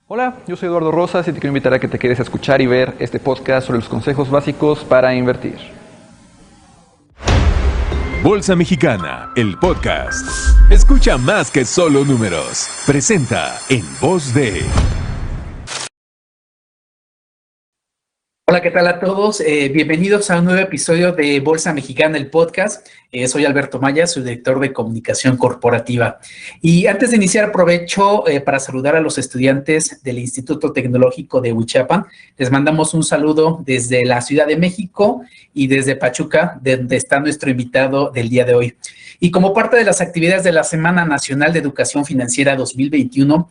Hola, yo soy Eduardo Rosas y te quiero invitar a que te quedes a escuchar y ver este podcast sobre los consejos básicos para invertir. Bolsa Mexicana, el podcast. Escucha más que solo números. Presenta en voz de... Hola, ¿qué tal a todos? Bienvenidos a un nuevo episodio de Bolsa Mexicana, el podcast. Soy Alberto Maya, soy director de comunicación corporativa. Y antes de iniciar, aprovecho para saludar a los estudiantes del Instituto Tecnológico de Huichapan. Les mandamos un saludo desde la Ciudad de México y desde Pachuca, donde está nuestro invitado del día de hoy. Y como parte de las actividades de la Semana Nacional de Educación Financiera 2021,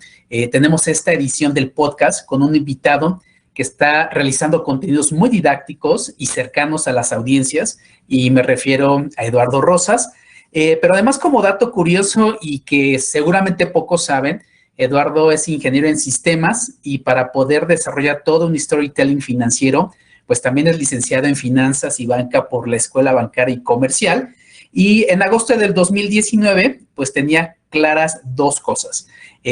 tenemos esta edición del podcast con un invitado que está realizando contenidos muy didácticos y cercanos a las audiencias, y me refiero a Eduardo Rosas. Pero además, como dato curioso y que seguramente pocos saben, Eduardo es ingeniero en sistemas y para poder desarrollar todo un storytelling financiero, pues también es licenciado en finanzas y banca por la Escuela Bancaria y Comercial. Y en agosto del 2019, pues tenía claras dos cosas: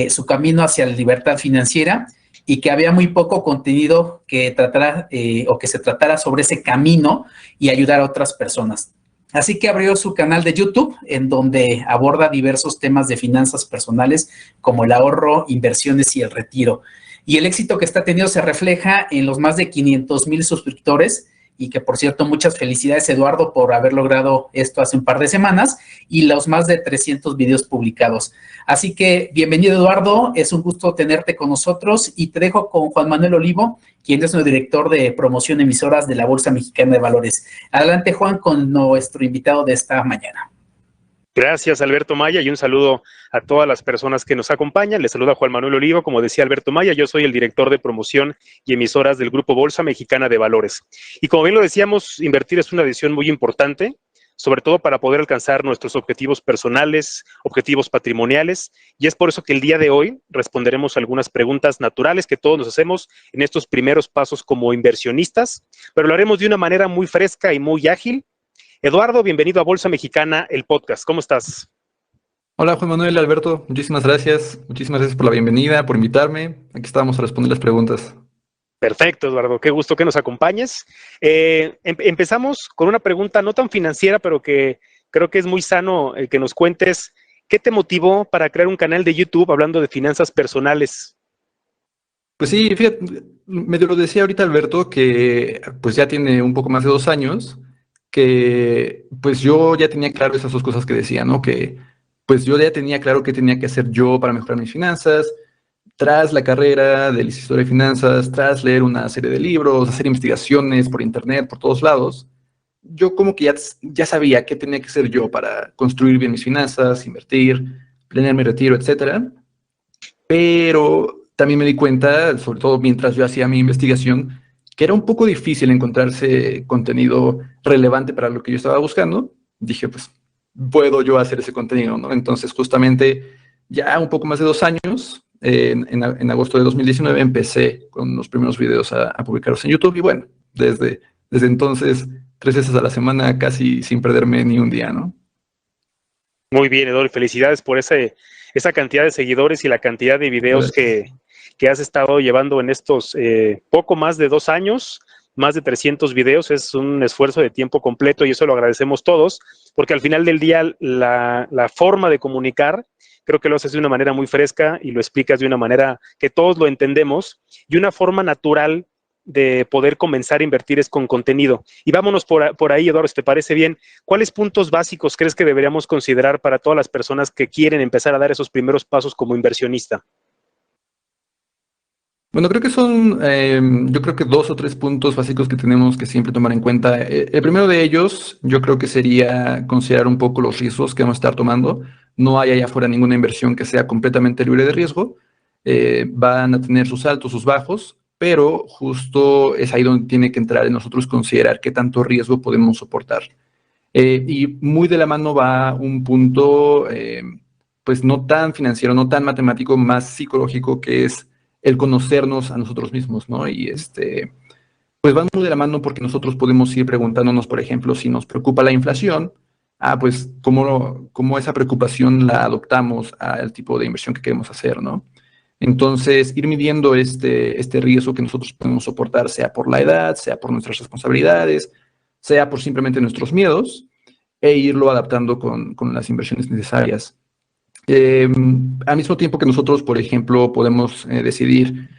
su camino hacia la libertad financiera, y que había muy poco contenido que tratara o que se tratara sobre ese camino y ayudar a otras personas. Así que abrió su canal de YouTube, en donde aborda diversos temas de finanzas personales, como el ahorro, inversiones y el retiro. Y el éxito que está teniendo se refleja en los más de 500,000 suscriptores, y que, por cierto, muchas felicidades, Eduardo, por haber logrado esto hace un par de semanas, y los más de 300 videos publicados. Así que, bienvenido, Eduardo, es un gusto tenerte con nosotros, y te dejo con Juan Manuel Olivo, quien es nuestro director de promoción de emisoras de la Bolsa Mexicana de Valores. Adelante, Juan, con nuestro invitado de esta mañana. Gracias, Alberto Maya, y un saludo a todas las personas que nos acompañan. Les saluda Juan Manuel Olivo. Como decía Alberto Maya, yo soy el director de promoción y emisoras del Grupo Bolsa Mexicana de Valores. Y como bien lo decíamos, invertir es una decisión muy importante, sobre todo para poder alcanzar nuestros objetivos personales, objetivos patrimoniales, y es por eso que el día de hoy responderemos algunas preguntas naturales que todos nos hacemos en estos primeros pasos como inversionistas, pero lo haremos de una manera muy fresca y muy ágil. Eduardo, bienvenido a Bolsa Mexicana, el podcast. ¿Cómo estás? Hola, Juan Manuel, Alberto, muchísimas gracias. Muchísimas gracias por la bienvenida, por invitarme. Aquí estamos a responder las preguntas. Perfecto, Eduardo. Qué gusto que nos acompañes. Empezamos con una pregunta no tan financiera, pero que creo que es muy sano que nos cuentes. ¿Qué te motivó para crear un canal de YouTube hablando de finanzas personales? Pues sí, fíjate, medio lo decía ahorita Alberto, que pues ya tiene un poco más de 2 años, que pues yo ya tenía claro esas dos cosas que decía, ¿no? Que pues yo ya tenía claro qué tenía que hacer yo para mejorar mis finanzas, tras la carrera de licenciatura de finanzas, tras leer una serie de libros, hacer investigaciones por internet, por todos lados. Yo como que ya sabía qué tenía que hacer yo para construir bien mis finanzas, invertir, planear mi retiro, etcétera. Pero también me di cuenta, sobre todo mientras yo hacía mi investigación, que era un poco difícil encontrarse contenido relevante para lo que yo estaba buscando. Dije, pues, puedo yo hacer ese contenido, ¿no? Entonces, justamente, ya un poco más de 2 años, en agosto de 2019, empecé con los primeros videos a publicarlos en YouTube. Y bueno, desde entonces, 3 veces a la semana, casi sin perderme ni un día, ¿no? Muy bien, Eduardo. Felicidades por esa cantidad de seguidores y la cantidad de videos que has estado llevando en estos poco más de 2 años. Más de 300 videos, es un esfuerzo de tiempo completo y eso lo agradecemos todos, porque al final del día la forma de comunicar, creo que lo haces de una manera muy fresca y lo explicas de una manera que todos lo entendemos, y una forma natural de poder comenzar a invertir es con contenido. Y vámonos por ahí, Eduardo, si te parece bien, ¿cuáles puntos básicos crees que deberíamos considerar para todas las personas que quieren empezar a dar esos primeros pasos como inversionista? Bueno, creo que son, yo creo que 2 o 3 puntos básicos que tenemos que siempre tomar en cuenta. El primero de ellos, yo creo que sería considerar un poco los riesgos que vamos a estar tomando. No hay allá afuera ninguna inversión que sea completamente libre de riesgo. Van a tener sus altos, sus bajos, pero justo es ahí donde tiene que entrar en nosotros considerar qué tanto riesgo podemos soportar. Y muy de la mano va un punto, pues no tan financiero, no tan matemático, más psicológico, que es el conocernos a nosotros mismos, ¿no? Y pues van muy de la mano porque nosotros podemos ir preguntándonos, por ejemplo, si nos preocupa la inflación, pues cómo esa preocupación la adoptamos al tipo de inversión que queremos hacer, ¿no? Entonces, ir midiendo este riesgo que nosotros podemos soportar, sea por la edad, sea por nuestras responsabilidades, sea por simplemente nuestros miedos, e irlo adaptando con las inversiones necesarias. Al mismo tiempo que nosotros, por ejemplo, podemos decidir,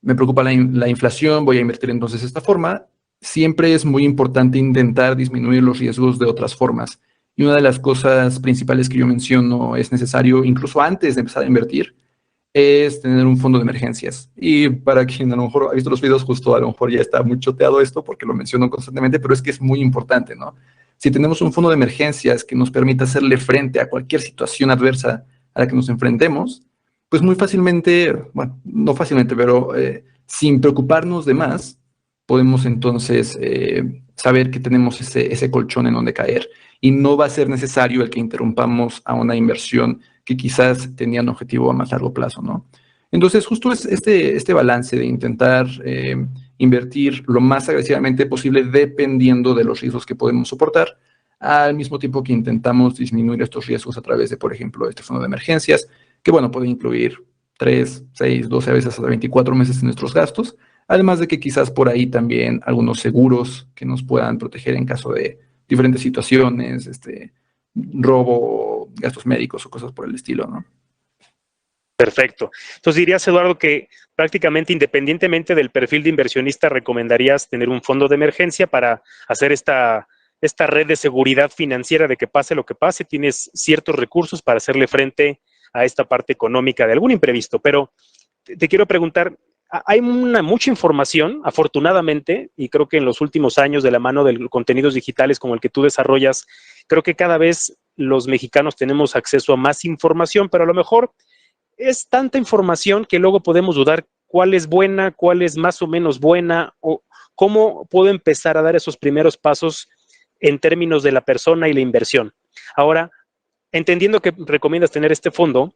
me preocupa la inflación, voy a invertir entonces de esta forma, siempre es muy importante intentar disminuir los riesgos de otras formas. Y una de las cosas principales que yo menciono es necesario, incluso antes de empezar a invertir, es tener un fondo de emergencias. Y para quien a lo mejor ha visto los videos, justo a lo mejor ya está muy choteado esto porque lo menciono constantemente, pero es que es muy importante, ¿no? Si tenemos un fondo de emergencias que nos permita hacerle frente a cualquier situación adversa a la que nos enfrentemos, pues muy fácilmente, bueno, no fácilmente, pero sin preocuparnos de más, podemos entonces saber que tenemos ese colchón en donde caer. Y no va a ser necesario el que interrumpamos a una inversión que quizás tenía un objetivo a más largo plazo, ¿no? Entonces, justo es este balance de intentar invertir lo más agresivamente posible dependiendo de los riesgos que podemos soportar, al mismo tiempo que intentamos disminuir estos riesgos a través de, por ejemplo, este fondo de emergencias, que, bueno, puede incluir 3, 6, 12, a veces hasta 24 meses de nuestros gastos, además de que quizás por ahí también algunos seguros que nos puedan proteger en caso de diferentes situaciones, robo, gastos médicos o cosas por el estilo, ¿no? Perfecto. Entonces dirías, Eduardo, que prácticamente independientemente del perfil de inversionista, recomendarías tener un fondo de emergencia para hacer esta red de seguridad financiera de que pase lo que pase, tienes ciertos recursos para hacerle frente a esta parte económica de algún imprevisto. Pero te quiero preguntar, hay mucha información, afortunadamente, y creo que en los últimos años de la mano de contenidos digitales como el que tú desarrollas, creo que cada vez los mexicanos tenemos acceso a más información, pero a lo mejor es tanta información que luego podemos dudar cuál es buena, cuál es más o menos buena, o cómo puedo empezar a dar esos primeros pasos en términos de la persona y la inversión. Ahora, entendiendo que recomiendas tener este fondo,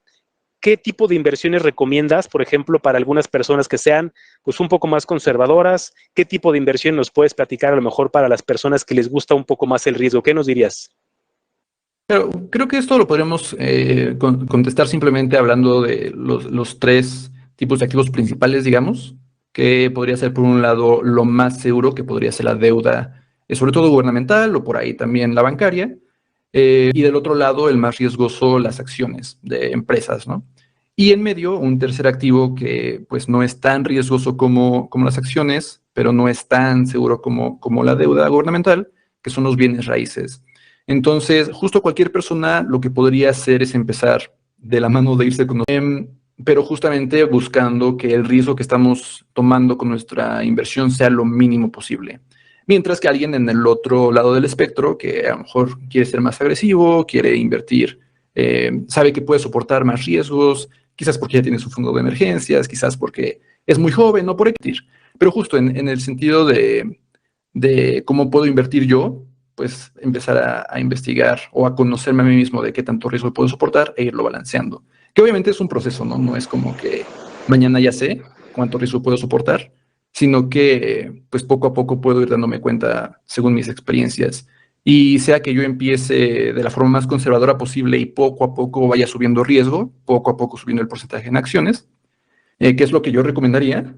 ¿qué tipo de inversiones recomiendas, por ejemplo, para algunas personas que sean pues un poco más conservadoras? ¿Qué tipo de inversión nos puedes platicar a lo mejor para las personas que les gusta un poco más el riesgo? ¿Qué nos dirías? Pero creo que esto lo podremos contestar simplemente hablando de los tres tipos de activos principales, digamos, que podría ser por un lado lo más seguro, que podría ser la deuda, sobre todo gubernamental o por ahí también la bancaria, y del otro lado el más riesgoso, las acciones de empresas, ¿no? Y en medio un tercer activo que pues no es tan riesgoso como las acciones, pero no es tan seguro como la deuda gubernamental, que son los bienes raíces. Entonces, justo cualquier persona lo que podría hacer es empezar de la mano de irse con pero justamente buscando que el riesgo que estamos tomando con nuestra inversión sea lo mínimo posible. Mientras que alguien en el otro lado del espectro, que a lo mejor quiere ser más agresivo, quiere invertir, sabe que puede soportar más riesgos, quizás porque ya tiene su fondo de emergencias, quizás porque es muy joven, no por invertir. Pero justo en el sentido de cómo puedo invertir yo, pues empezar a investigar o a conocerme a mí mismo de qué tanto riesgo puedo soportar e irlo balanceando. Que obviamente es un proceso, ¿no? No es como que mañana ya sé cuánto riesgo puedo soportar, sino que pues poco a poco puedo ir dándome cuenta según mis experiencias. Y sea que yo empiece de la forma más conservadora posible y poco a poco vaya subiendo riesgo, poco a poco subiendo el porcentaje en acciones, que es lo que yo recomendaría,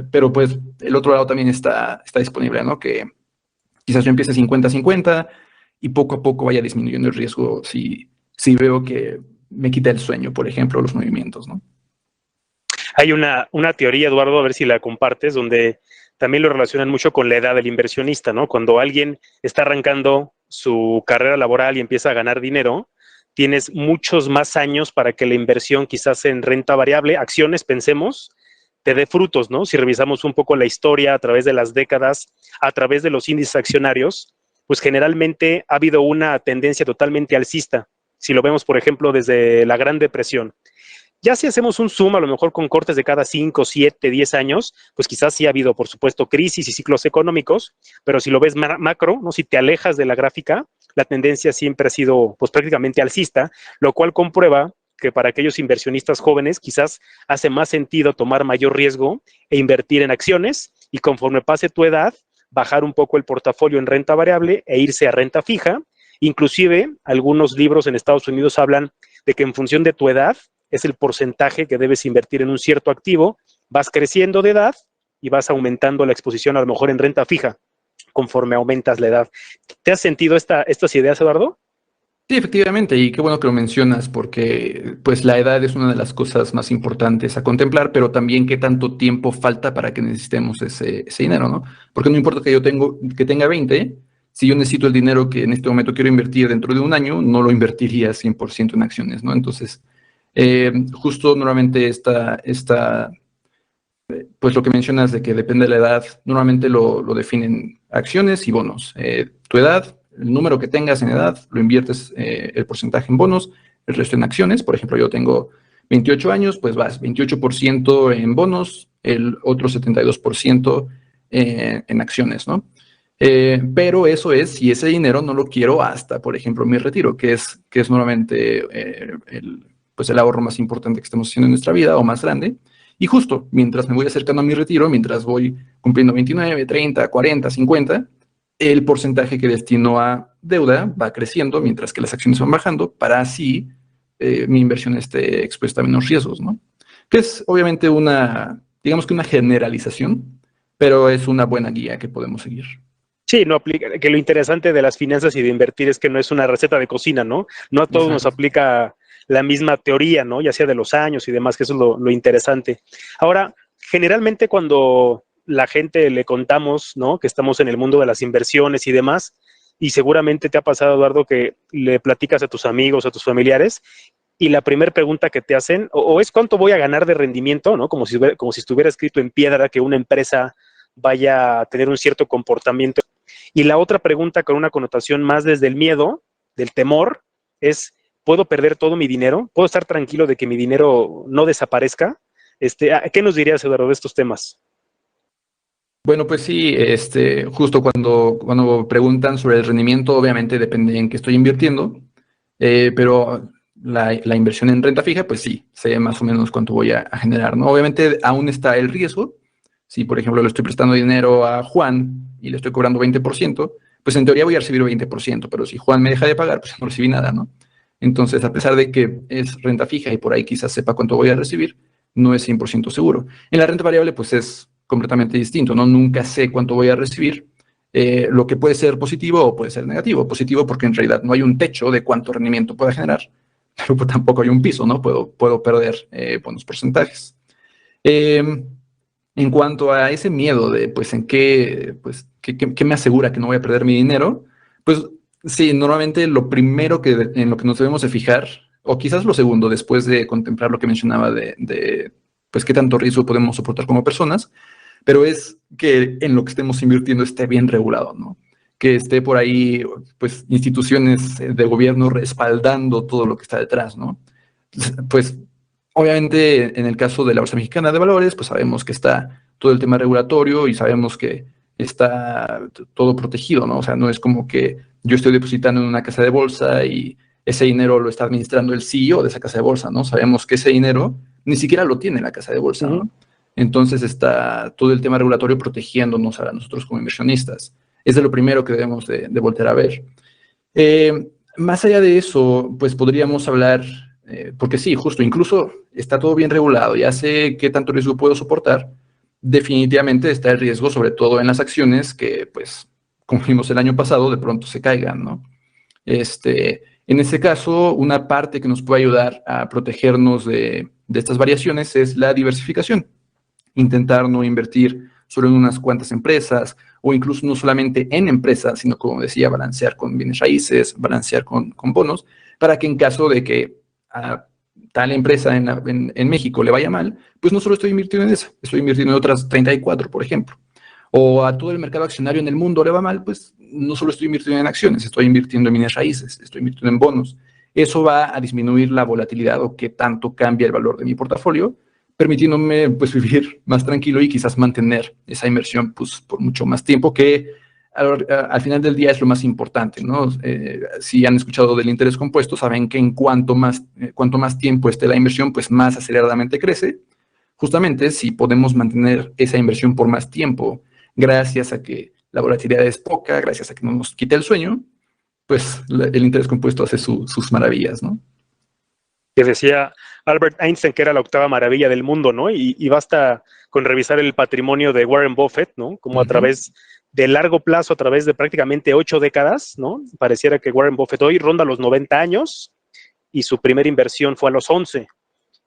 pero pues el otro lado también está disponible, ¿no? Que quizás yo empiece 50-50 y poco a poco vaya disminuyendo el riesgo si veo que me quita el sueño, por ejemplo, los movimientos, ¿no? Hay una teoría, Eduardo, a ver si la compartes, donde también lo relacionan mucho con la edad del inversionista, ¿no? Cuando alguien está arrancando su carrera laboral y empieza a ganar dinero, tienes muchos más años para que la inversión quizás en renta variable, acciones, pensemos, te dé frutos, ¿no? Si revisamos un poco la historia a través de las décadas, a través de los índices accionarios, pues generalmente ha habido una tendencia totalmente alcista. Si lo vemos, por ejemplo, desde la Gran Depresión. Ya si hacemos un zoom, a lo mejor con cortes de cada 5, 7, 10 años, pues quizás sí ha habido, por supuesto, crisis y ciclos económicos, pero si lo ves macro, ¿no? Si te alejas de la gráfica, la tendencia siempre ha sido pues prácticamente alcista, lo cual comprueba que para aquellos inversionistas jóvenes quizás hace más sentido tomar mayor riesgo e invertir en acciones y conforme pase tu edad, bajar un poco el portafolio en renta variable e irse a renta fija. Inclusive, algunos libros en Estados Unidos hablan de que en función de tu edad, es el porcentaje que debes invertir en un cierto activo. Vas creciendo de edad y vas aumentando la exposición a lo mejor en renta fija conforme aumentas la edad. ¿Te has sentido estas ideas, Eduardo? Sí, efectivamente, y qué bueno que lo mencionas, porque pues la edad es una de las cosas más importantes a contemplar, pero también qué tanto tiempo falta para que necesitemos ese dinero, ¿no? Porque no importa que tenga 20, si yo necesito el dinero que en este momento quiero invertir dentro de un año, no lo invertiría 100% en acciones, ¿no? Entonces, justo normalmente pues lo que mencionas de que depende de la edad, normalmente lo definen acciones y bonos. Tu edad, el número que tengas en edad, lo inviertes el porcentaje en bonos, el resto en acciones. Por ejemplo, yo tengo 28 años, pues vas 28% en bonos, el otro 72% en acciones, ¿no? Pero eso es si ese dinero no lo quiero hasta, por ejemplo, mi retiro, que es normalmente pues el ahorro más importante que estamos haciendo en nuestra vida o más grande. Y justo mientras me voy acercando a mi retiro, mientras voy cumpliendo 29, 30, 40, 50, el porcentaje que destino a deuda va creciendo mientras que las acciones van bajando para así mi inversión esté expuesta a menos riesgos, ¿no? Que es obviamente digamos que una generalización, pero es una buena guía que podemos seguir. Sí, no aplica, que lo interesante de las finanzas y de invertir es que no es una receta de cocina, ¿no? No a todos nos aplica la misma teoría, ¿no? Ya sea de los años y demás, que eso es lo interesante. Ahora, generalmente cuando la gente le contamos, ¿no? Que estamos en el mundo de las inversiones y demás, y seguramente te ha pasado, Eduardo, que le platicas a tus amigos, a tus familiares, y la primera pregunta que te hacen, o es cuánto voy a ganar de rendimiento, ¿no? Como si estuviera escrito en piedra que una empresa vaya a tener un cierto comportamiento. Y la otra pregunta con una connotación más desde el miedo, del temor, es, ¿puedo perder todo mi dinero? ¿Puedo estar tranquilo de que mi dinero no desaparezca? ¿Qué nos dirías, Eduardo, de estos temas? Bueno, pues sí, justo cuando preguntan sobre el rendimiento, obviamente depende en qué estoy invirtiendo, pero la inversión en renta fija, pues sí, sé más o menos cuánto voy a generar, ¿no? Obviamente aún está el riesgo. Si, por ejemplo, le estoy prestando dinero a Juan y le estoy cobrando 20%, pues en teoría voy a recibir 20%, pero si Juan me deja de pagar, pues no recibí nada, ¿no? Entonces, a pesar de que es renta fija y por ahí quizás sepa cuánto voy a recibir, no es 100% seguro. En la renta variable, pues es completamente distinto, ¿no? Nunca sé cuánto voy a recibir, lo que puede ser positivo o puede ser negativo. Positivo porque en realidad no hay un techo de cuánto rendimiento pueda generar, pero pues tampoco hay un piso, ¿no? Puedo perder buenos porcentajes. En cuanto a ese miedo de, pues, ¿qué me asegura que no voy a perder mi dinero? Pues sí, normalmente lo primero en lo que nos debemos de fijar, o quizás lo segundo, después de contemplar lo que mencionaba pues, qué tanto riesgo podemos soportar como personas, pero es que en lo que estemos invirtiendo esté bien regulado, ¿no? Que esté por ahí, pues, instituciones de gobierno respaldando todo lo que está detrás, ¿no? Pues, obviamente, en el caso de la Bolsa Mexicana de Valores, pues sabemos que está todo el tema regulatorio y sabemos que está todo protegido, ¿no? O sea, no es como que yo estoy depositando en una casa de bolsa y ese dinero lo está administrando el CEO de esa casa de bolsa, ¿no? Sabemos que ese dinero ni siquiera lo tiene la casa de bolsa, ¿no? Entonces está todo el tema regulatorio protegiéndonos a nosotros como inversionistas. Es de lo primero que debemos de voltear a ver. Más allá de eso, pues podríamos hablar, porque sí, justo, incluso está todo bien regulado, ya sé qué tanto riesgo puedo soportar. Definitivamente está el riesgo, sobre todo en las acciones, que pues, como vimos el año pasado, de pronto se caigan, ¿no? En ese caso, una parte que nos puede ayudar a protegernos de estas variaciones es la diversificación. Intentar no invertir solo en unas cuantas empresas, o incluso no solamente en empresas, sino, como decía, balancear con bienes raíces, balancear con bonos, para que en caso de que a tal empresa en México le vaya mal, pues no solo estoy invirtiendo en esa, estoy invirtiendo en otras 34, por ejemplo. O a todo el mercado accionario en el mundo le va mal, pues no solo estoy invirtiendo en acciones, estoy invirtiendo en bienes raíces, estoy invirtiendo en bonos. Eso va a disminuir la volatilidad o qué tanto cambia el valor de mi portafolio, permitiéndome pues vivir más tranquilo y quizás mantener esa inversión pues por mucho más tiempo, que al final del día es lo más importante, ¿no? Si han escuchado del interés compuesto, saben que en cuanto más tiempo esté la inversión, pues más aceleradamente crece. Justamente si podemos mantener esa inversión por más tiempo, gracias a que la volatilidad es poca, gracias a que no nos quita el sueño, pues el interés compuesto hace sus maravillas, ¿no? Que decía Albert Einstein, que era la octava maravilla del mundo, ¿no? Y basta con revisar el patrimonio de Warren Buffett, ¿no? Como a través de largo plazo, a través de prácticamente 8 décadas, ¿no? Pareciera que Warren Buffett hoy ronda los 90 años y su primera inversión fue a los 11.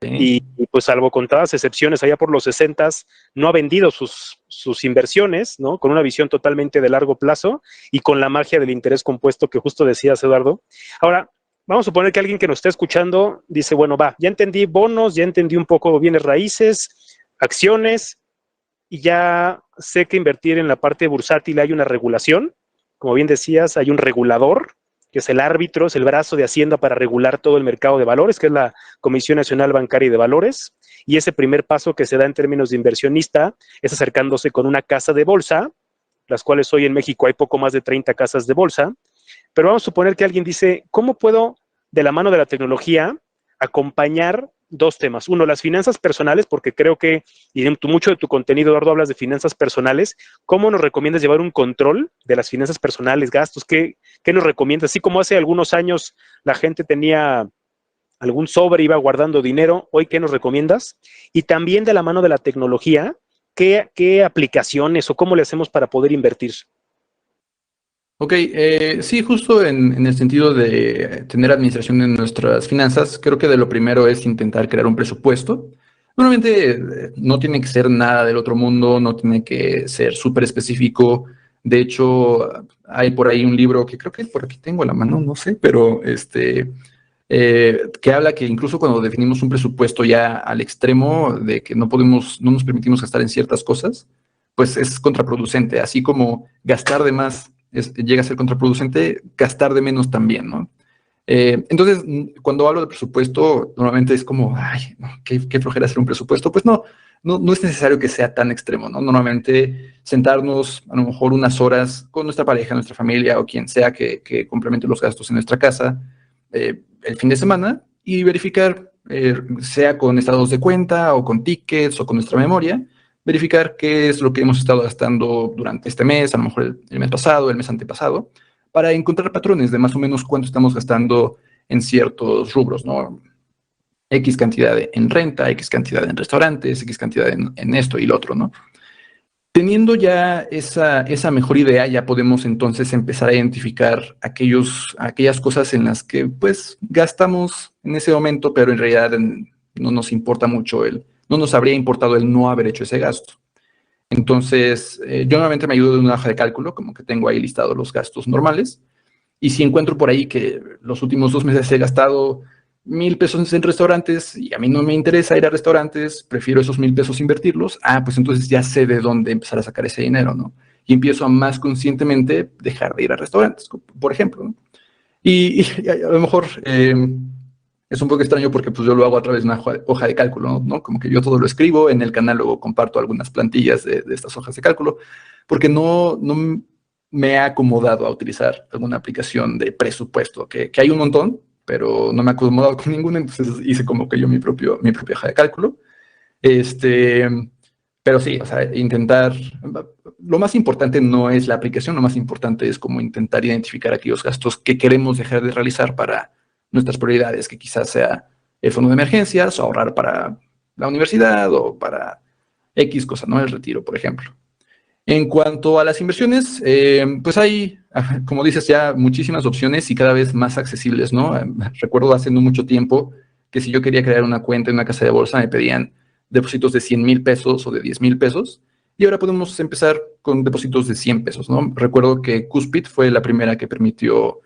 Y pues salvo contadas excepciones, allá por los 60 no ha vendido sus inversiones, ¿no? Con una visión totalmente de largo plazo y con la magia del interés compuesto que justo decías, Eduardo. Ahora, vamos a suponer que alguien que nos está escuchando dice, bueno, ya entendí bonos, ya entendí un poco bienes raíces, acciones, y ya sé que invertir en la parte bursátil hay una regulación. Como bien decías, hay un regulador, que es el árbitro, es el brazo de Hacienda para regular todo el mercado de valores, que es la Comisión Nacional Bancaria y de Valores. Y ese primer paso que se da en términos de inversionista es acercándose con una casa de bolsa, las cuales hoy en México hay poco más de 30 casas de bolsa. Pero vamos a suponer que alguien dice, ¿cómo puedo, de la mano de la tecnología, acompañar dos temas? Uno, las finanzas personales, porque creo que, y mucho de tu contenido, Eduardo, hablas de finanzas personales. ¿Cómo nos recomiendas llevar un control de las finanzas personales, gastos? ¿Qué nos recomiendas? Así como hace algunos años la gente tenía algún sobre, iba guardando dinero, ¿hoy qué nos recomiendas? Y también de la mano de la tecnología, ¿qué aplicaciones o cómo le hacemos para poder invertir? Ok, sí, justo en el sentido de tener administración en nuestras finanzas, creo que de lo primero es intentar crear un presupuesto. Normalmente no tiene que ser nada del otro mundo, no tiene que ser súper específico. De hecho, hay por ahí un libro que creo que por aquí tengo a la mano, no sé, pero que habla que incluso cuando definimos un presupuesto ya al extremo de que no nos permitimos gastar en ciertas cosas, pues es contraproducente. Así como gastar de más llega a ser contraproducente, gastar de menos también, ¿no? Entonces, cuando hablo de presupuesto, normalmente es como, ay, no, qué flojera hacer un presupuesto. Pues no es necesario que sea tan extremo, ¿no? Normalmente sentarnos a lo mejor unas horas con nuestra pareja, nuestra familia o quien sea que complemente los gastos en nuestra casa el fin de semana y verificar, sea con estados de cuenta o con tickets o con nuestra memoria, verificar qué es lo que hemos estado gastando durante este mes, a lo mejor el mes pasado, el mes antepasado, para encontrar patrones de más o menos cuánto estamos gastando en ciertos rubros, ¿no? X cantidad en renta, X cantidad en restaurantes, X cantidad en esto y lo otro, ¿no? Teniendo ya esa mejor idea, ya podemos entonces empezar a identificar aquellas cosas en las que pues gastamos en ese momento, pero en realidad no nos importa mucho no nos habría importado el no haber hecho ese gasto. Entonces, yo normalmente me ayudo de una hoja de cálculo, como que tengo ahí listados los gastos normales, y si encuentro por ahí que los últimos 2 meses he gastado 1,000 pesos en restaurantes y a mí no me interesa ir a restaurantes, prefiero esos 1,000 pesos invertirlos, pues entonces ya sé de dónde empezar a sacar ese dinero, ¿no? Y empiezo a más conscientemente dejar de ir a restaurantes, por ejemplo, ¿no? Y a lo mejor es un poco extraño porque pues yo lo hago a través de una hoja de cálculo, ¿no? Como que yo todo lo escribo, en el canal luego comparto algunas plantillas de estas hojas de cálculo, porque no me he acomodado a utilizar alguna aplicación de presupuesto, que hay un montón, pero no me he acomodado con ninguna, entonces hice como que yo mi propia hoja de cálculo. Pero sí, o sea, lo más importante no es la aplicación, lo más importante es como intentar identificar aquellos gastos que queremos dejar de realizar para nuestras prioridades, que quizás sea el fondo de emergencias, o ahorrar para la universidad o para X cosa, ¿no? El retiro, por ejemplo. En cuanto a las inversiones, pues hay, como dices, ya muchísimas opciones y cada vez más accesibles, ¿no? Recuerdo hace no mucho tiempo que si yo quería crear una cuenta en una casa de bolsa me pedían depósitos de 100,000 pesos o de 10,000 pesos y ahora podemos empezar con depósitos de 100 pesos, ¿no? Recuerdo que Cuspid fue la primera que permitió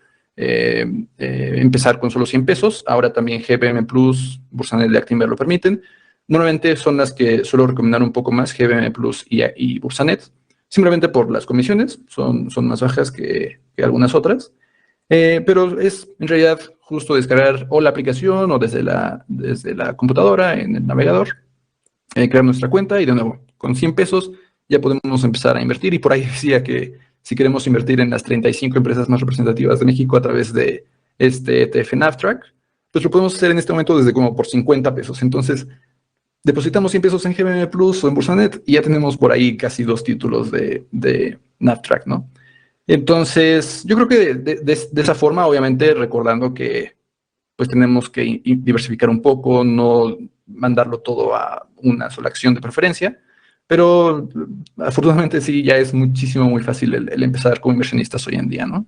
empezar con solo 100 pesos, ahora también GBM Plus, Bursanet y Actinver lo permiten. Normalmente son las que suelo recomendar un poco más, GBM Plus y Bursanet, simplemente por las comisiones, son más bajas que algunas otras, pero es en realidad justo descargar o la aplicación o desde la computadora en el navegador, crear nuestra cuenta y de nuevo, con 100 pesos ya podemos empezar a invertir y por ahí decía que si queremos invertir en las 35 empresas más representativas de México a través de este ETF NAVTRAC, pues lo podemos hacer en este momento desde como por 50 pesos. Entonces, depositamos 100 pesos en GBM Plus o en Bursanet y ya tenemos por ahí casi 2 títulos de NAVTRAC, ¿no? Entonces, yo creo que de esa forma, obviamente, recordando que pues tenemos que diversificar un poco, no mandarlo todo a una sola acción de preferencia, pero afortunadamente sí, ya es muchísimo, muy fácil el empezar como inversionistas hoy en día, ¿no?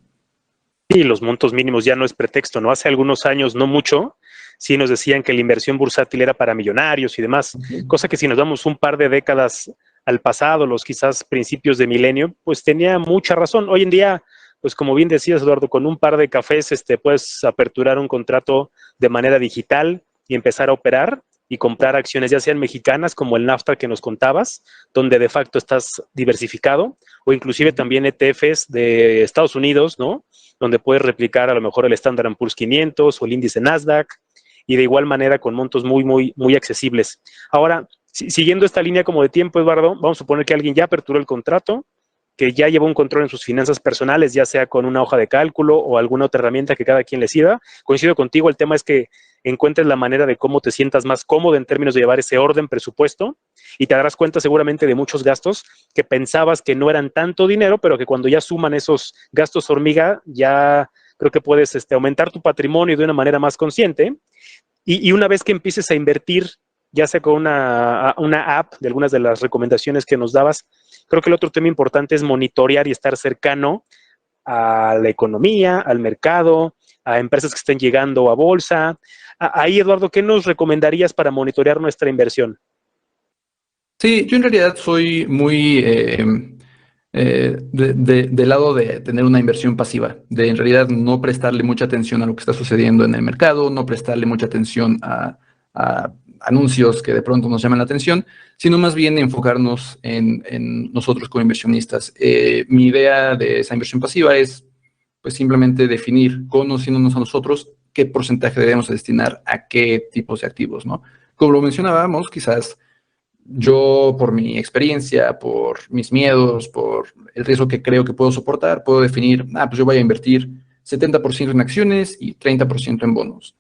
Sí, los montos mínimos ya no es pretexto, ¿no? Hace algunos años, no mucho, sí nos decían que la inversión bursátil era para millonarios y demás, cosa que si nos damos un par de décadas al pasado, los quizás principios de milenio, pues tenía mucha razón. Hoy en día, pues como bien decías, Eduardo, con un par de cafés puedes aperturar un contrato de manera digital y empezar a operar y comprar acciones, ya sean mexicanas como el NAFTA que nos contabas, donde de facto estás diversificado, o inclusive también ETFs de Estados Unidos, ¿no? Donde puedes replicar a lo mejor el Standard & Poor's 500 o el índice Nasdaq, y de igual manera con montos muy, muy, muy accesibles. Ahora, siguiendo esta línea como de tiempo, Eduardo, vamos a suponer que alguien ya aperturó el contrato, que ya llevó un control en sus finanzas personales, ya sea con una hoja de cálculo o alguna otra herramienta que cada quien le sirva. Coincido contigo, el tema es que encuentres la manera de cómo te sientas más cómodo en términos de llevar ese orden presupuesto, y te darás cuenta seguramente de muchos gastos que pensabas que no eran tanto dinero, pero que cuando ya suman esos gastos hormiga, ya creo que puedes aumentar tu patrimonio de una manera más consciente. Y una vez que empieces a invertir, ya sea con una app de algunas de las recomendaciones que nos dabas, creo que el otro tema importante es monitorear y estar cercano a la economía, al mercado, a empresas que estén llegando a bolsa. Ahí, Eduardo, ¿qué nos recomendarías para monitorear nuestra inversión? Sí, yo en realidad soy muy del lado de tener una inversión pasiva, de en realidad no prestarle mucha atención a lo que está sucediendo en el mercado, no prestarle mucha atención a anuncios que de pronto nos llaman la atención, sino más bien enfocarnos en nosotros como inversionistas. Mi idea de esa inversión pasiva es pues simplemente definir, conociéndonos a nosotros, qué porcentaje debemos destinar a qué tipos de activos, ¿no? Como lo mencionábamos, quizás yo, por mi experiencia, por mis miedos, por el riesgo que creo que puedo soportar, puedo definir, pues yo voy a invertir 70% en acciones y 30% en bonos.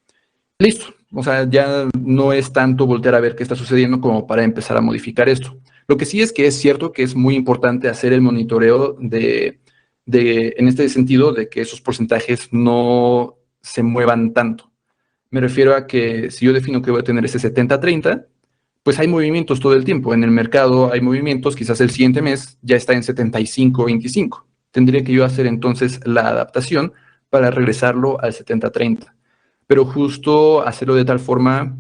Listo. O sea, ya no es tanto voltear a ver qué está sucediendo como para empezar a modificar esto. Lo que sí es que es cierto que es muy importante hacer el monitoreo en este sentido, de que esos porcentajes no se muevan tanto. Me refiero a que si yo defino que voy a tener ese 70-30, pues hay movimientos todo el tiempo. En el mercado hay movimientos, quizás el siguiente mes ya está en 75-25. Tendría que yo hacer entonces la adaptación para regresarlo al 70-30. Pero justo hacerlo de tal forma,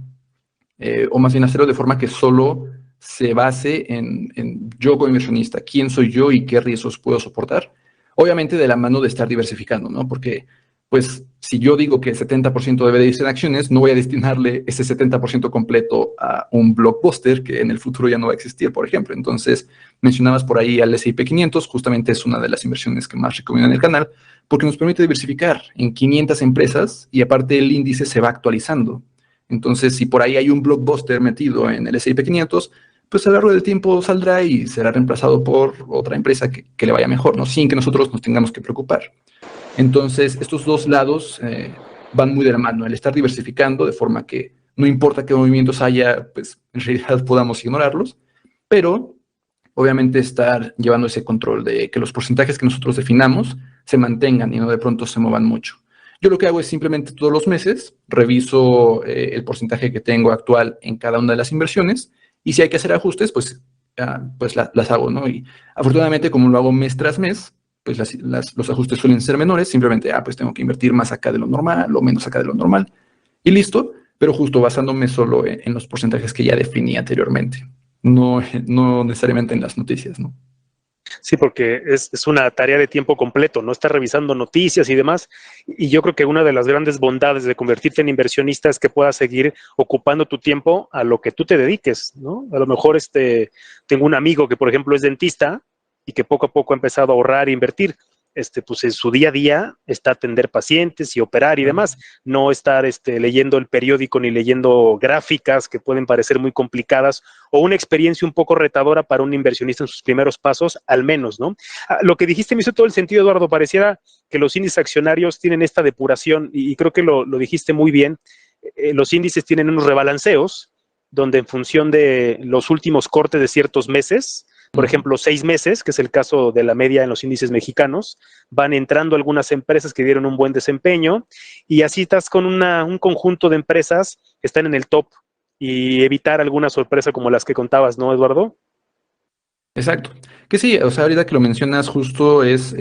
o más bien hacerlo de forma que solo se base en yo como inversionista, quién soy yo y qué riesgos puedo soportar. Obviamente de la mano de estar diversificando, ¿no? Porque pues si yo digo que el 70% debe de irse en acciones, no voy a destinarle ese 70% completo a un blockbuster que en el futuro ya no va a existir, por ejemplo. Entonces, mencionabas por ahí al S&P 500, justamente es una de las inversiones que más recomiendo en el canal, porque nos permite diversificar en 500 empresas y aparte el índice se va actualizando. Entonces, si por ahí hay un blockbuster metido en el S&P 500, pues a lo largo del tiempo saldrá y será reemplazado por otra empresa que le vaya mejor, ¿no? Sin que nosotros nos tengamos que preocupar. Entonces, estos dos lados van muy de la mano, el estar diversificando de forma que no importa qué movimientos haya, pues en realidad podamos ignorarlos, pero obviamente estar llevando ese control de que los porcentajes que nosotros definamos se mantengan y no de pronto se muevan mucho. Yo lo que hago es simplemente todos los meses reviso el porcentaje que tengo actual en cada una de las inversiones y si hay que hacer ajustes, pues las hago, ¿no? Y afortunadamente, como lo hago mes tras mes, pues los ajustes suelen ser menores, simplemente, pues tengo que invertir más acá de lo normal o menos acá de lo normal, y listo, pero justo basándome solo en los porcentajes que ya definí anteriormente, no necesariamente en las noticias, ¿no? Sí, porque es una tarea de tiempo completo, ¿no? Estar revisando noticias y demás. Y yo creo que una de las grandes bondades de convertirte en inversionista es que puedas seguir ocupando tu tiempo a lo que tú te dediques, ¿no? A lo mejor tengo un amigo que, por ejemplo, es dentista y que poco a poco ha empezado a ahorrar e invertir. Pues en su día a día está atender pacientes y operar y demás, no estar leyendo el periódico ni leyendo gráficas que pueden parecer muy complicadas o una experiencia un poco retadora para un inversionista en sus primeros pasos, al menos, ¿no? Lo que dijiste me hizo todo el sentido, Eduardo. Pareciera que los índices accionarios tienen esta depuración y creo que lo dijiste muy bien. Los índices tienen unos rebalanceos donde en función de los últimos cortes de ciertos meses, por ejemplo, 6 meses, que es el caso de la media en los índices mexicanos, van entrando algunas empresas que dieron un buen desempeño y así estás con un conjunto de empresas que están en el top y evitar alguna sorpresa como las que contabas, ¿no, Eduardo? Exacto. Que sí, o sea, ahorita que lo mencionas, justo es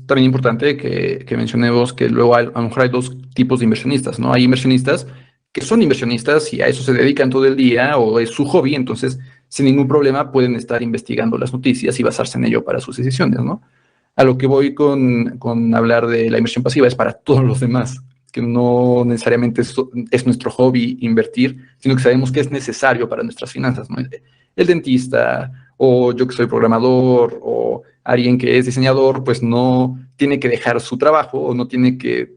también importante que mencionemos que luego a lo mejor hay dos tipos de inversionistas, ¿no? Hay inversionistas que son inversionistas y a eso se dedican todo el día o es su hobby, entonces sin ningún problema pueden estar investigando las noticias y basarse en ello para sus decisiones, ¿no? A lo que voy con hablar de la inversión pasiva es para todos los demás, que no necesariamente es nuestro hobby invertir, sino que sabemos que es necesario para nuestras finanzas, ¿no? El dentista o yo que soy programador o alguien que es diseñador, pues no tiene que dejar su trabajo o no tiene que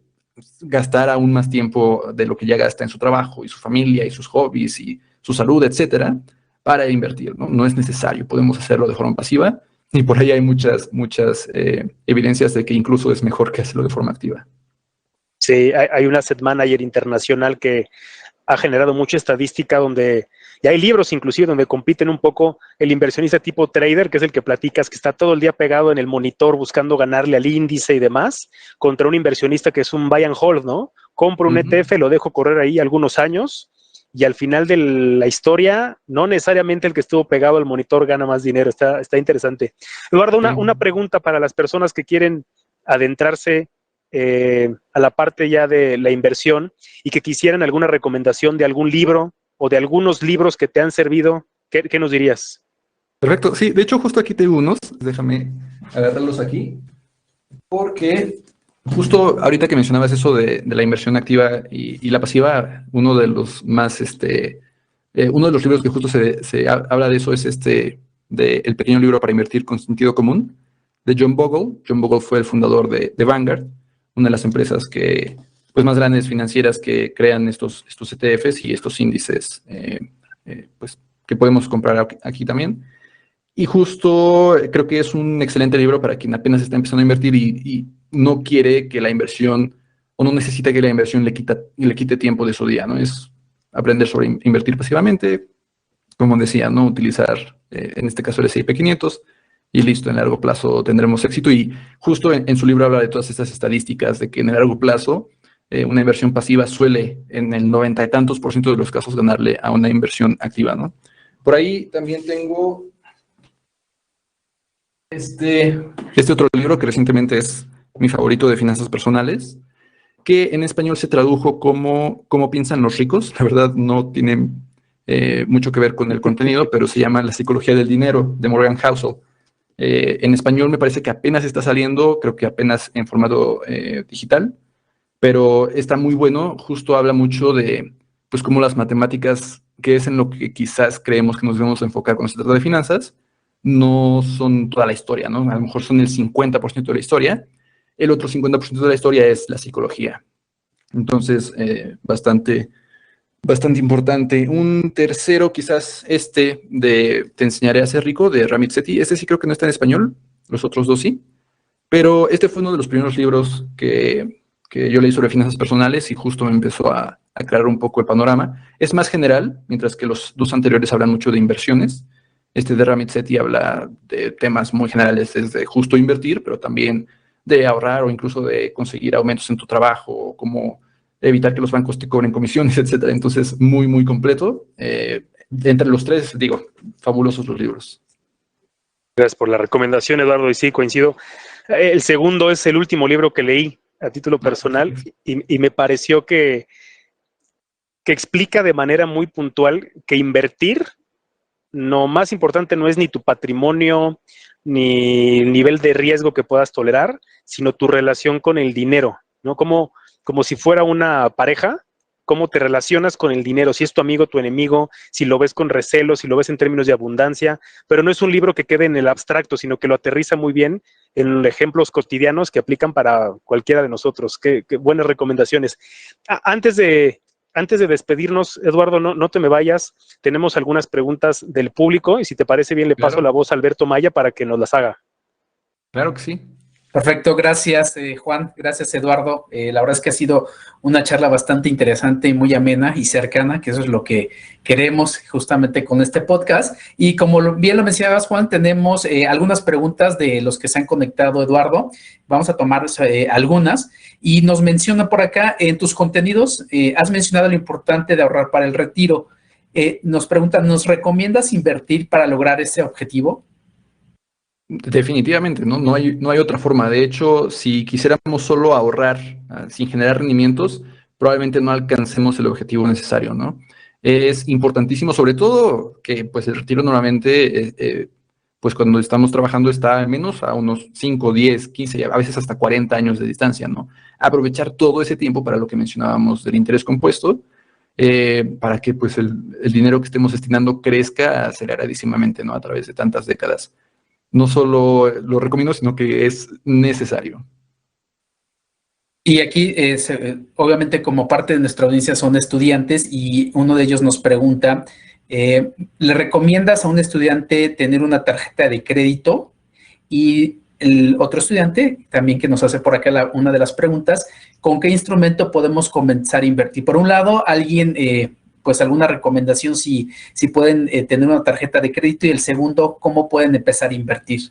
gastar aún más tiempo de lo que ya gasta en su trabajo y su familia y sus hobbies y su salud, etcétera, para invertir, ¿no? No es necesario, podemos hacerlo de forma pasiva y por ahí hay muchas evidencias de que incluso es mejor que hacerlo de forma activa. Sí, hay un asset manager internacional que ha generado mucha estadística donde, y hay libros inclusive donde compiten un poco el inversionista tipo trader, que es el que platicas, que está todo el día pegado en el monitor buscando ganarle al índice y demás, contra un inversionista que es un buy and hold, ¿no? Compro un ETF, lo dejo correr ahí algunos años y al final de la historia, no necesariamente el que estuvo pegado al monitor gana más dinero. Está interesante. Eduardo, una pregunta para las personas que quieren adentrarse a la parte ya de la inversión y que quisieran alguna recomendación de algún libro o de algunos libros que te han servido, ¿qué nos dirías? Perfecto, sí, de hecho justo aquí tengo unos, déjame agarrarlos aquí, porque justo ahorita que mencionabas eso de la inversión activa y la pasiva, uno de los más, uno de los libros que justo se habla de eso es de El pequeño libro para invertir con sentido común, de John Bogle. John Bogle fue el fundador de Vanguard, una de las empresas pues, más grandes financieras que crean estos ETFs y estos índices pues, que podemos comprar aquí también. Y justo creo que es un excelente libro para quien apenas está empezando a invertir y no quiere que la inversión o no necesita que la inversión le quite tiempo de su día, ¿no? Es aprender sobre invertir pasivamente, como decía, ¿no? Utilizar, en este caso, el S&P 500 y listo, en largo plazo tendremos éxito. Y justo en su libro habla de todas estas estadísticas de que en el largo plazo una inversión pasiva suele, en el 90 y tantos % de los casos, ganarle a una inversión activa, ¿no? Por ahí también tengo este otro libro que recientemente es mi favorito de finanzas personales, que en español se tradujo como Cómo piensan los ricos. La verdad no tiene mucho que ver con el contenido, pero se llama La psicología del dinero, de Morgan Housel. En español me parece que apenas está saliendo, creo que apenas en formato digital, pero está muy bueno. Justo habla mucho de, pues, cómo las matemáticas, que es en lo que quizás creemos que nos debemos enfocar cuando se trata de finanzas, no son toda la historia, ¿no? A lo mejor son el 50% de la historia. El otro 50% de la historia es la psicología. Entonces, bastante importante. Un tercero, quizás de Te enseñaré a ser rico, de Ramit Sethi. Este sí creo que no está en español, los otros dos sí. Pero este fue uno de los primeros libros que yo leí sobre finanzas personales y justo me empezó a aclarar un poco el panorama. Es más general, mientras que los dos anteriores hablan mucho de inversiones. Este de Ramit Sethi habla de temas muy generales, desde justo invertir, pero también de ahorrar o incluso de conseguir aumentos en tu trabajo, o cómo evitar que los bancos te cobren comisiones, etcétera. Entonces, muy, muy completo. Entre los tres, digo, fabulosos los libros. Gracias por la recomendación, Eduardo, y sí, coincido. El segundo es el último libro que leí a título personal y me pareció que explica de manera muy puntual que invertir, lo más importante no es ni tu patrimonio, ni el nivel de riesgo que puedas tolerar, sino tu relación con el dinero, ¿no? Como si fuera una pareja, cómo te relacionas con el dinero, si es tu amigo, tu enemigo, si lo ves con recelo, si lo ves en términos de abundancia, pero no es un libro que quede en el abstracto, sino que lo aterriza muy bien en ejemplos cotidianos que aplican para cualquiera de nosotros. Qué buenas recomendaciones. Antes de despedirnos, Eduardo, no te me vayas. Tenemos algunas preguntas del público y si te parece bien le paso la voz a Alberto Maya para que nos las haga. Claro que sí. Perfecto, gracias Juan, gracias Eduardo. La verdad es que ha sido una charla bastante interesante y muy amena y cercana, que eso es lo que queremos justamente con este podcast. Y como bien lo mencionabas Juan, tenemos algunas preguntas de los que se han conectado, Eduardo. Vamos a tomar algunas y nos menciona por acá, en tus contenidos has mencionado lo importante de ahorrar para el retiro. Nos preguntan, ¿nos recomiendas invertir para lograr ese objetivo? Definitivamente, ¿no? No hay otra forma. De hecho, si quisiéramos solo ahorrar sin generar rendimientos, probablemente no alcancemos el objetivo necesario, ¿no? Es importantísimo, sobre todo que pues el retiro normalmente, pues cuando estamos trabajando está al menos a unos 5, 10, 15, a veces hasta 40 años de distancia, ¿no? Aprovechar todo ese tiempo para lo que mencionábamos del interés compuesto, para que pues el dinero que estemos destinando crezca aceleradísimamente, ¿no? A través de tantas décadas. No solo lo recomiendo, sino que es necesario. Y aquí, obviamente, como parte de nuestra audiencia son estudiantes y uno de ellos nos pregunta, ¿le recomiendas a un estudiante tener una tarjeta de crédito? Y el otro estudiante, también que nos hace por acá una de las preguntas, ¿con qué instrumento podemos comenzar a invertir? Por un lado, alguien... pues alguna recomendación si pueden tener una tarjeta de crédito, y el segundo, ¿cómo pueden empezar a invertir?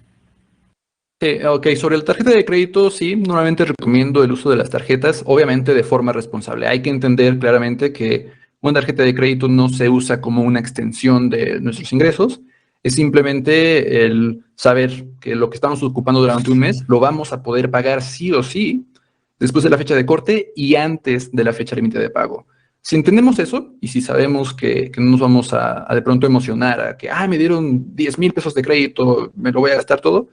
Ok, sobre la tarjeta de crédito, sí, normalmente recomiendo el uso de las tarjetas, obviamente de forma responsable. Hay que entender claramente que una tarjeta de crédito no se usa como una extensión de nuestros ingresos, es simplemente el saber que lo que estamos ocupando durante un mes lo vamos a poder pagar sí o sí después de la fecha de corte y antes de la fecha límite de pago. Si entendemos eso y si sabemos que no nos vamos a de pronto emocionar a que, me dieron 10,000 pesos de crédito, me lo voy a gastar todo.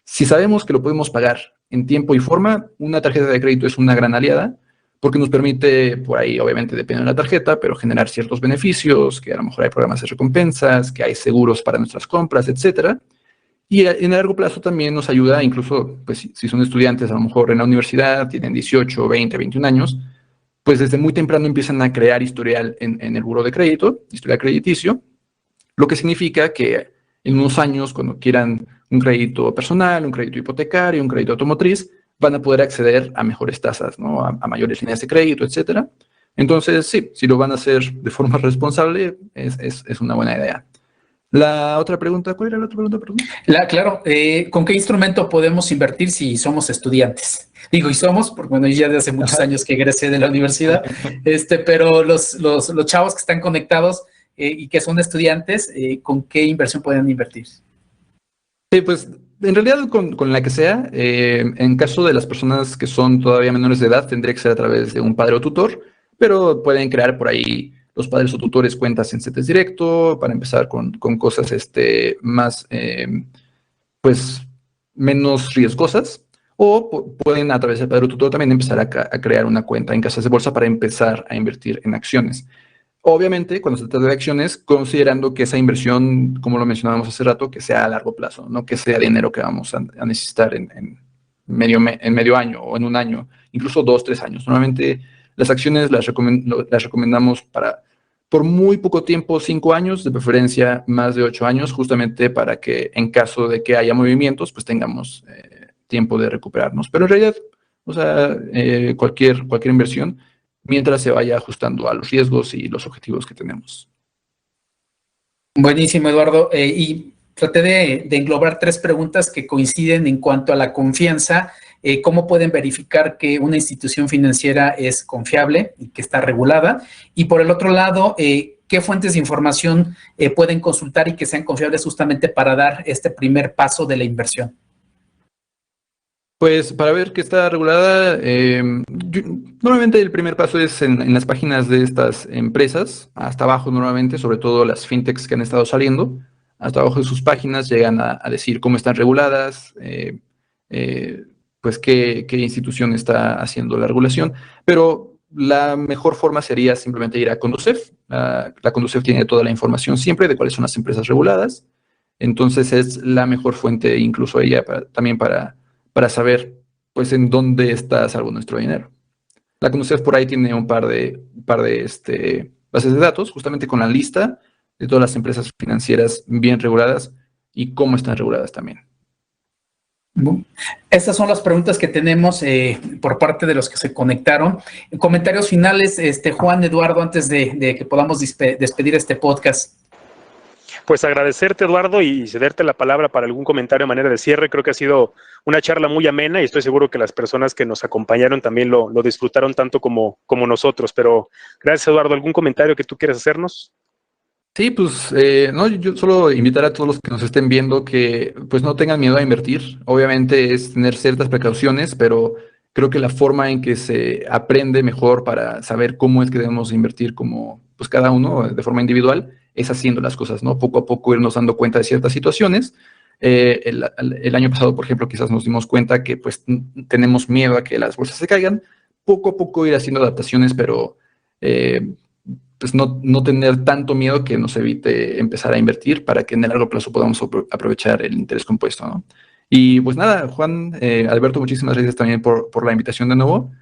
Si sabemos que lo podemos pagar en tiempo y forma, una tarjeta de crédito es una gran aliada porque nos permite, por ahí obviamente depende de la tarjeta, pero generar ciertos beneficios, que a lo mejor hay programas de recompensas, que hay seguros para nuestras compras, etcétera. Y en el largo plazo también nos ayuda, incluso pues, si son estudiantes a lo mejor en la universidad, tienen 18, 20, 21 años, pues desde muy temprano empiezan a crear historial en el buró de crédito, historial crediticio, lo que significa que en unos años, cuando quieran un crédito personal, un crédito hipotecario, un crédito automotriz, van a poder acceder a mejores tasas, ¿no? A mayores líneas de crédito, etcétera. Entonces, sí, si lo van a hacer de forma responsable, es una buena idea. La otra pregunta, ¿cuál era la otra pregunta, perdón? Claro, ¿con qué instrumento podemos invertir si somos estudiantes? Digo, y somos, porque bueno, yo ya de hace muchos años que egresé de la universidad, pero los chavos que están conectados y que son estudiantes, ¿con qué inversión pueden invertir? Sí, pues en realidad con la que sea, en caso de las personas que son todavía menores de edad, tendría que ser a través de un padre o tutor, pero pueden crear por ahí los padres o tutores cuentas en CETES Directo para empezar con cosas más, pues, menos riesgosas, o pueden a través del padre o tutor también empezar a crear una cuenta en casas de bolsa para empezar a invertir en acciones. Obviamente, cuando se trata de acciones, considerando que esa inversión, como lo mencionábamos hace rato, que sea a largo plazo, no que sea dinero que vamos a necesitar en medio año o en un año, incluso 2, 3 años. Normalmente las acciones las recomendamos por muy poco tiempo, 5 años, de preferencia más de 8 años, justamente para que en caso de que haya movimientos, pues tengamos tiempo de recuperarnos. Pero en realidad, o sea, cualquier inversión, mientras se vaya ajustando a los riesgos y los objetivos que tenemos. Buenísimo, Eduardo. Y traté de englobar 3 preguntas que coinciden en cuanto a la confianza. ¿Cómo pueden verificar que una institución financiera es confiable y que está regulada? Y por el otro lado, ¿qué fuentes de información pueden consultar y que sean confiables justamente para dar este primer paso de la inversión? Pues para ver que está regulada, normalmente el primer paso es en las páginas de estas empresas, hasta abajo normalmente, sobre todo las fintechs que han estado saliendo, hasta abajo de sus páginas llegan a decir cómo están reguladas, pues qué institución está haciendo la regulación, pero la mejor forma sería simplemente ir a Conducef. La Conducef tiene toda la información siempre de cuáles son las empresas reguladas, entonces es la mejor fuente incluso ella también para saber pues en dónde está salvo nuestro dinero. La Conducef por ahí tiene un par de bases de datos, justamente con la lista de todas las empresas financieras bien reguladas y cómo están reguladas también. Estas son las preguntas que tenemos por parte de los que se conectaron. En comentarios finales, Juan, Eduardo, antes de que podamos despedir este podcast. Pues agradecerte, Eduardo, y cederte la palabra para algún comentario de manera de cierre. Creo que ha sido una charla muy amena y estoy seguro que las personas que nos acompañaron también lo disfrutaron tanto como nosotros. Pero gracias, Eduardo. ¿Algún comentario que tú quieras hacernos? Sí, pues no, yo solo invitar a todos los que nos estén viendo que pues no tengan miedo a invertir. Obviamente es tener ciertas precauciones, pero creo que la forma en que se aprende mejor para saber cómo es que debemos invertir como pues cada uno de forma individual es haciendo las cosas, ¿no? Poco a poco irnos dando cuenta de ciertas situaciones. El año pasado, por ejemplo, quizás nos dimos cuenta que pues tenemos miedo a que las bolsas se caigan. Poco a poco ir haciendo adaptaciones, pero pues no tener tanto miedo que nos evite empezar a invertir para que en el largo plazo podamos aprovechar el interés compuesto, ¿no? Y pues nada, Juan, Alberto, muchísimas gracias también por la invitación de nuevo.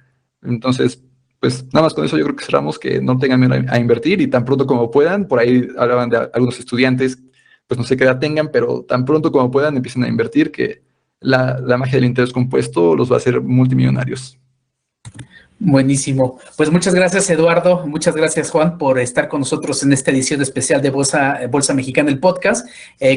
Entonces, pues nada más con eso yo creo que cerramos, que no tengan miedo a invertir y tan pronto como puedan. Por ahí hablaban de algunos estudiantes, pues no sé qué edad tengan, pero tan pronto como puedan empiecen a invertir, que la magia del interés compuesto los va a hacer multimillonarios. Buenísimo. Pues muchas gracias, Eduardo. Muchas gracias, Juan, por estar con nosotros en esta edición especial de Bolsa Mexicana, el podcast,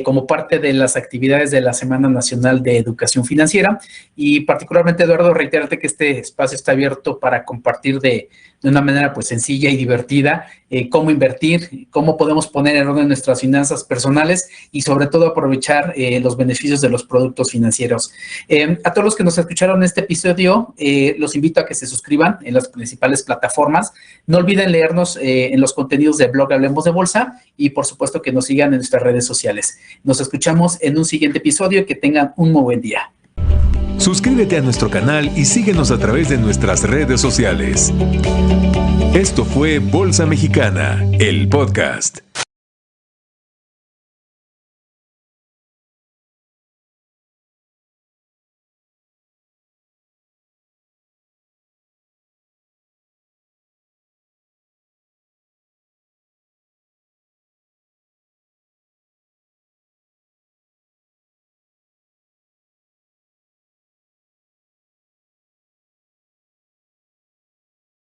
como parte de las actividades de la Semana Nacional de Educación Financiera. Y particularmente, Eduardo, reiterarte que este espacio está abierto para compartir de una manera pues sencilla y divertida cómo invertir, cómo podemos poner en orden nuestras finanzas personales y sobre todo aprovechar los beneficios de los productos financieros. A todos los que nos escucharon en este episodio, los invito a que se suscriban en las principales plataformas. No olviden leernos en los contenidos del blog Hablemos de Bolsa y por supuesto que nos sigan en nuestras redes sociales. Nos escuchamos en un siguiente episodio y que tengan un muy buen día. Suscríbete a nuestro canal y síguenos a través de nuestras redes sociales. Esto fue Bolsa Mexicana, el podcast.